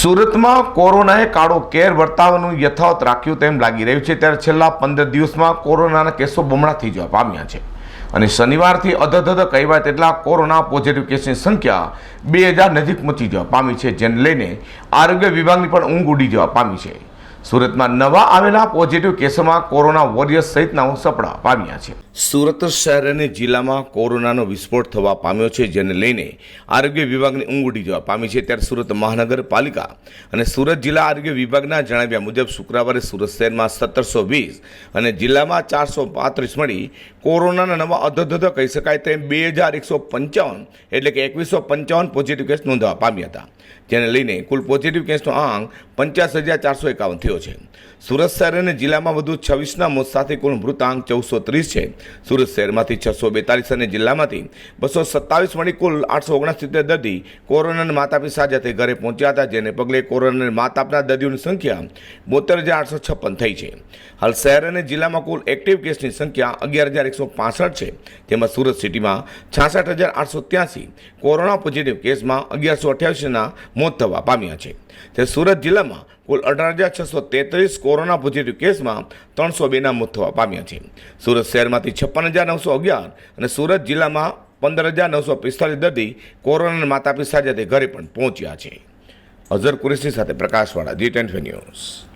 સુરતમાં કોરોનાએ કાળો કેર વર્તાવવાનું યથાવત રાખ્યું તેમ લાગી રહ્યું છે। ત્યારે છેલ્લા 15 દિવસમાં કોરોનાના કેસો બમણા થઈ જવા પામ્યા છે અને શનિવારથી અધધધ કહેવાય તેટલા કોરોના પોઝિટિવ કેસની સંખ્યા 2000 નજીક પહોંચી જવા પામી છે, જેને લઈને આરોગ્ય વિભાગની પણ ઊંઘ ઉડી જવા પામી છે। સુરતમાં નવા આવેલા પોઝિટિવ કેસોમાં કોરોના વોરિયર્સ સહિતના સપડા પામ્યા છે। સુરત શહેર અને જિલ્લામાં કોરોનાનો વિસ્ફોટ થવા પામ્યો છે, જેને લઈને આરોગ્ય વિભાગની ઊંઘ ઉડી જવા પામી છે। ત્યારે સુરત મહાનગરપાલિકા અને સુરત જિલ્લા આરોગ્ય વિભાગના જણાવ્યા મુજબ શુક્રવારે સુરત શહેરમાં 1720 અને જિલ્લામાં 435 મળી કોરોનાના નવા અધધધ કહી શકાય તેમ 2155 એટલે કે 2155 પોઝિટિવ કેસ નોંધવા પામ્યા હતા, જેને લઈને કુલ પોઝિટિવ કેસનો આંક 85451 થયો છે। સુરત શહેર અને જિલ્લામાં વધુ 26ના મોત સાથે કુલ મૃતાંક 1430 છે। સુરત શહેરમાંથી 642 અને જિલ્લામાંથી 227 મળી કુલ 869 દર્દી કોરોનાના માત આપી સાજા થઈ ઘરે પહોંચ્યા હતા, જેને પગલે કોરોનાના માત આપના દર્દીઓની સંખ્યા 72856 થઈ છે। હાલ શહેર અને જિલ્લામાં કુલ એક્ટિવ કેસની સંખ્યા 11165 છે, જેમાં સુરત સિટીમાં 66883 કોરોના પોઝિટિવ કેસમાં 1188ના મોત થવા પામ્યા છે। તે સુરત જિલ્લામાં કુલ 18633 કોરોના પોઝિટિવ કેસમાં 302ના મોત થવા પામ્યા છે। સુરત શહેરમાંથી 56911 અને સુરત જિલ્લામાં 15945 દર્દી કોરોનાના માત આપી સાજા થઈ ઘરે પણ પહોંચ્યા છે। અઝર કુરેશી સાથે પ્રકાશવાળા, G20 ન્યૂઝ।